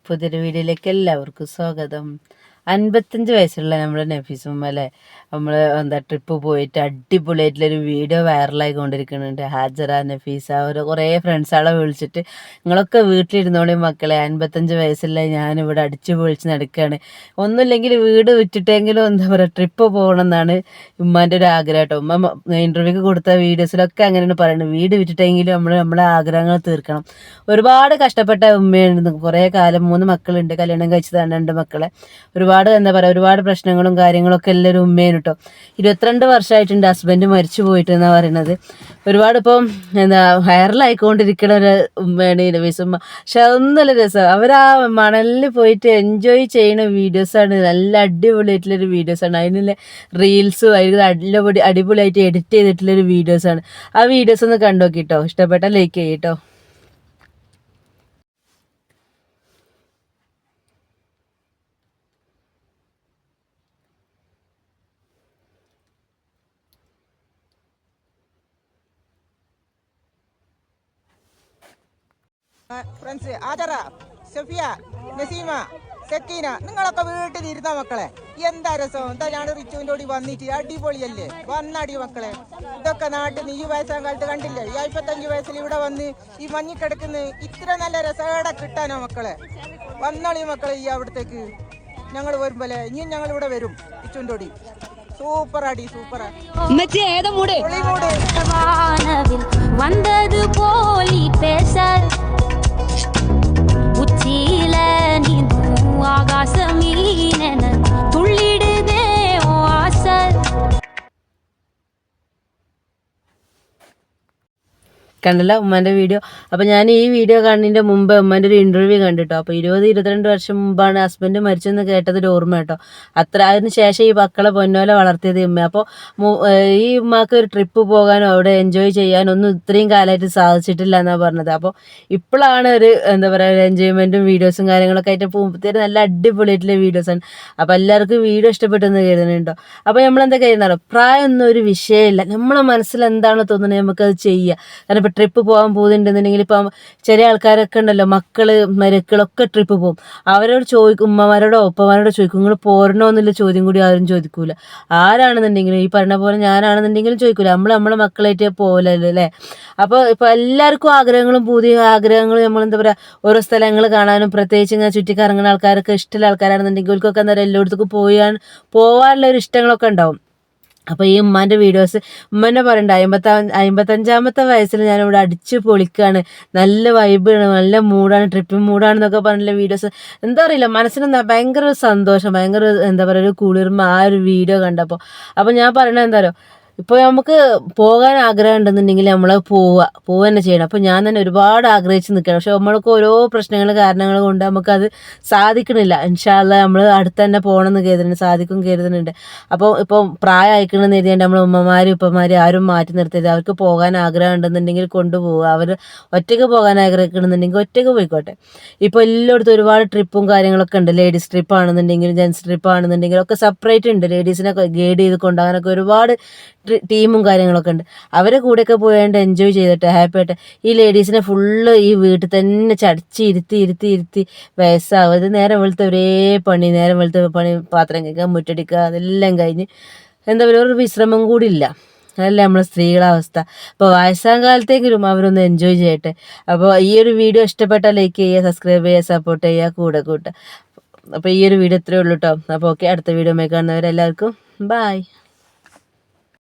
പുതിയൊരു വീഡിയോയിലേക്ക് എല്ലാവർക്കും സ്വാഗതം. 55 വയസ്സുള്ള നമ്മുടെ നഫീസും അല്ലേ, നമ്മൾ ട്രിപ്പ് പോയിട്ട് അടിപൊളിയായിട്ടുള്ളൊരു വീഡിയോ വൈറലായിക്കൊണ്ടിരിക്കുന്നുണ്ട്. ഹാജറ, നഫീസ, അവർ കുറേ ഫ്രണ്ട്സുകളെ വിളിച്ചിട്ട് നിങ്ങളൊക്കെ വീട്ടിലിരുന്നോളി മക്കളെ, 55 വയസ്സുള്ള ഞാനിവിടെ അടിച്ചു പൊളിച്ച് നടക്കുകയാണ്, ഒന്നുമില്ലെങ്കിൽ വീട് വിറ്റിട്ടെങ്കിലും ട്രിപ്പ് പോകണം എന്നാണ് ഉമ്മാൻ്റെ ഒരു ആഗ്രഹം കേട്ടോ. ഉമ്മ ഇൻ്റർവ്യൂക്ക് കൊടുത്ത വീഡിയോസിലൊക്കെ അങ്ങനെയാണ് പറയുന്നത്, വീട് വിറ്റിട്ടെങ്കിലും നമ്മളെ ആഗ്രഹങ്ങൾ തീർക്കണം. ഒരുപാട് കഷ്ടപ്പെട്ട ഉമ്മയാണ്, കുറേ കാലം 3 മക്കളുണ്ട്, കല്യാണം കഴിച്ചതാണ് 2 മക്കളെ. ഒരുപാട് പ്രശ്നങ്ങളും കാര്യങ്ങളൊക്കെ എല്ലാവരും ഉമ്മയാണ് കേട്ടോ. 22 വർഷമായിട്ടുണ്ട് ഹസ്ബൻഡ് മരിച്ചു പോയിട്ട് എന്നാണ് പറയുന്നത്. ഒരുപാട് ഇപ്പം വൈറലായിക്കൊണ്ടിരിക്കുന്ന ഒരു ഉമ്മയാണ് നഫീസ് ഉമ്മ. പക്ഷെ അതൊന്നല്ല രസം, അവർ ആ മണലിൽ പോയിട്ട് എൻജോയ് ചെയ്യുന്ന വീഡിയോസാണ്, നല്ല അടിപൊളിയായിട്ടുള്ളൊരു വീഡിയോസാണ്. അതിനുള്ള റീൽസും അതിൽ അടിപൊളിയായിട്ട് എഡിറ്റ് ചെയ്തിട്ടുള്ളൊരു വീഡിയോസാണ്. ആ വീഡിയോസ് ഒന്ന് കണ്ടു നോക്കിട്ടോ, ഇഷ്ടപ്പെട്ട ലൈക്ക് ചെയ്യട്ടോ. ഫ്രണ്ട്സ് ആദറ, സഫിയ, നസീമ, സക്കീന, നിങ്ങളൊക്കെ വീട്ടിലിരുന്ന മക്കളെ, എന്താ രസം. എന്താ ഞാൻ റിച്ചുവിൻ്റെ കൂടി വന്നിട്ട് അടിപൊളിയല്ലേ, വന്നടി മക്കളെ. ഇതൊക്കെ നാട്ടിൽ ഈ വയസ്സാം കാലത്ത് കണ്ടില്ലേ, ഈ 55 വയസ്സിൽ ഇവിടെ വന്ന് ഈ മഞ്ഞിക്കിടക്കുന്ന ഇത്ര നല്ല രസകട കിട്ടാനോ മക്കളെ. വന്നോളി മക്കളെ ഈ അവിടത്തേക്ക്, ഞങ്ങൾ വരുമ്പോലെ ഇനിയും ഞങ്ങൾ ഇവിടെ വരും. റിച്ചുവിൻ്റെ കൂടി സൂപ്പറാടി, സൂപ്പറാ. വന്നത് പോലി ഉച്ചിയില ആകാശമീന തുള്ളിടുതേ ആസ. കണ്ടല്ലോ ഉമ്മാൻ്റെ വീഡിയോ. അപ്പോൾ ഞാൻ ഈ വീഡിയോ കാണുന്നതിൻ്റെ മുമ്പ് ഉമ്മാൻ്റെ ഒരു ഇൻ്റർവ്യൂ കണ്ടിട്ടോ. അപ്പോൾ 20-22 വർഷം മുമ്പാണ് ഹസ്ബൻഡ് മരിച്ചെന്ന് കേട്ടതൊരു ഓർമ്മ കേട്ടോ. അതിന് ശേഷം ഈ മക്കളെ പൊന്നോലെ വളർത്തിയത് ഉമ്മ. അപ്പോൾ ഈ ഉമ്മക്ക് ഒരു ട്രിപ്പ് പോകാനോ അവിടെ എൻജോയ് ചെയ്യാനോ ഒന്നും ഇത്രയും കാലമായിട്ട് സാധിച്ചിട്ടില്ല എന്നാണ് പറഞ്ഞത്. അപ്പോൾ ഇപ്പോഴാണ് ഒരു ഒരു എൻജോയ്മെൻറ്റും വീഡിയോസും കാര്യങ്ങളൊക്കെ ആയിട്ട് പോകുമ്പോഴത്തേക്ക് നല്ല അടിപൊളിയായിട്ടുള്ള വീഡിയോസാണ്. അപ്പോൾ എല്ലാവർക്കും വീഡിയോ ഇഷ്ടപ്പെട്ടെന്ന് കരുതുന്നുണ്ടോ. അപ്പോൾ നമ്മളെന്താ കരുതുന്നോ, പ്രായമൊന്നും ഒരു വിഷയമില്ല, നമ്മളെ മനസ്സിൽ എന്താണോ തോന്നുന്നത് നമുക്കത് ചെയ്യുക. കാരണം ഇപ്പോൾ ട്രിപ്പ് പോകാൻ പോകുന്നുണ്ടെന്നുണ്ടെങ്കിൽ ഇപ്പം ചെറിയ ആൾക്കാരൊക്കെ ഉണ്ടല്ലോ, മക്കളൊക്കെ ട്രിപ്പ് പോകും. അവരോട് ചോദിക്കും, ഉമ്മമാരോടോ ഉപ്പമാരോടോ ചോദിക്കും, നിങ്ങൾ പോരണോ എന്നുള്ള ചോദ്യം കൂടി ആരും ചോദിക്കൂല. ആരാണെന്നുണ്ടെങ്കിലും ഈ പറഞ്ഞ പോലെ ഞാനാണെന്നുണ്ടെങ്കിലും ചോദിക്കൂല, നമ്മളെ മക്കളായിട്ട് പോകലല്ലോ അല്ലേ. അപ്പോൾ ഇപ്പോൾ എല്ലാവർക്കും ആഗ്രഹങ്ങളും പുതിയ ആഗ്രഹങ്ങളും ഓരോ സ്ഥലങ്ങൾ കാണാനും പ്രത്യേകിച്ച് ഇങ്ങനെ ചുറ്റിക്കറങ്ങുന്ന ആൾക്കാരൊക്കെ ഇഷ്ടമുള്ള ആൾക്കാരാണെന്നുണ്ടെങ്കിൽ അവർക്കൊക്കെ എല്ലായിടത്തേക്കും പോകാനുള്ള ഒരു ഇഷ്ടങ്ങളൊക്കെ ഉണ്ടാവും. അപ്പോൾ ഈ ഉമ്മാൻ്റെ വീഡിയോസ് ഉമ്മന്നെ പറയണ്ട, 55-ാമത്തെ വയസ്സിൽ ഞാനിവിടെ അടിച്ച് പൊളിക്കുകയാണ്, നല്ല വൈബാണ്, നല്ല മൂഡാണ്, ട്രിപ്പിംഗ് മൂഡാണെന്നൊക്കെ പറഞ്ഞുള്ള വീഡിയോസ്. എന്താ അറിയില്ല, മനസ്സിന് ഭയങ്കര സന്തോഷം, ഭയങ്കര ഒരു കുളിർമ ആ ഒരു വീഡിയോ കണ്ടപ്പോൾ. അപ്പോൾ ഞാൻ പറയണത് എന്താ പറയുക, ഇപ്പോൾ നമുക്ക് പോകാൻ ആഗ്രഹം ഉണ്ടെന്നുണ്ടെങ്കിൽ നമ്മൾ പോവുക തന്നെ ചെയ്യണം. അപ്പോൾ ഞാൻ തന്നെ ഒരുപാട് ആഗ്രഹിച്ച് നിൽക്കണം, പക്ഷെ നമ്മൾക്ക് ഓരോ പ്രശ്നങ്ങൾ കാരണങ്ങൾ കൊണ്ട് നമുക്കത് സാധിക്കണില്ല. ഇൻഷാ അല്ലാഹ് നമ്മൾ അടുത്ത് തന്നെ പോകണമെന്ന് കരുതുന്നുണ്ട്. അപ്പോൾ ഇപ്പോൾ പ്രായം അയക്കണമെന്ന് എഴുതിയാണ്ട് നമ്മൾ ഉമ്മമാരും ഉപ്പമാരും ആരും മാറ്റി നിർത്തരുത്. അവർക്ക് പോകാൻ ആഗ്രഹം ഉണ്ടെന്നുണ്ടെങ്കിൽ കൊണ്ടുപോവുക. അവർ ഒറ്റയ്ക്ക് പോകാൻ ആഗ്രഹിക്കണമെന്നുണ്ടെങ്കിൽ ഒറ്റയ്ക്ക് പോയിക്കോട്ടെ. ഇപ്പോൾ എല്ലായിടത്തും ഒരുപാട് ട്രിപ്പും കാര്യങ്ങളൊക്കെ ഉണ്ട്, ലേഡീസ് ട്രിപ്പ് ആണെന്നുണ്ടെങ്കിലും ജെൻസ് ട്രിപ്പ് ആണെന്നുണ്ടെങ്കിലും ഒക്കെ സെപ്പറേറ്റ് ഉണ്ട്. ലേഡീസിനൊക്കെ ഗൈഡ് ചെയ്ത് കൊണ്ടുപോകാനൊക്കെ ഒരുപാട് ടീമും കാര്യങ്ങളൊക്കെ ഉണ്ട്. അവരെ കൂടെയൊക്കെ പോയാണ്ട് എൻജോയ് ചെയ്തിട്ട് ഹാപ്പി ആയിട്ട്. ഈ ലേഡീസിനെ ഫുള്ള് ഈ വീട്ടിൽ തന്നെ ചടിച്ച് ഇരുത്തി വയസ്സാവും. നേരം വെളുത്ത പണി, പാത്രം കഴിക്കുക, മുറ്റടിക്കുക, അതെല്ലാം കഴിഞ്ഞ് ഒരു വിശ്രമം കൂടി ഇല്ല. അതല്ലേ നമ്മളെ സ്ത്രീകളുടെ അവസ്ഥ. അപ്പോൾ വയസ്സാം കാലത്തെങ്കിലും അവരൊന്ന് എൻജോയ് ചെയ്യട്ടെ. അപ്പോൾ ഈ ഒരു വീഡിയോ ഇഷ്ടപ്പെട്ടാൽ ലൈക്ക് ചെയ്യുക, സബ്സ്ക്രൈബ് ചെയ്യുക, സപ്പോർട്ട് ചെയ്യുക, കൂട്ടുക. അപ്പോൾ ഈ ഒരു വീഡിയോ ഇത്രയേ ഉള്ളൂ കേട്ടോ. അപ്പോൾ ഓക്കെ, അടുത്ത വീഡിയോ കാണുന്നവരെല്ലാവർക്കും ബായ്.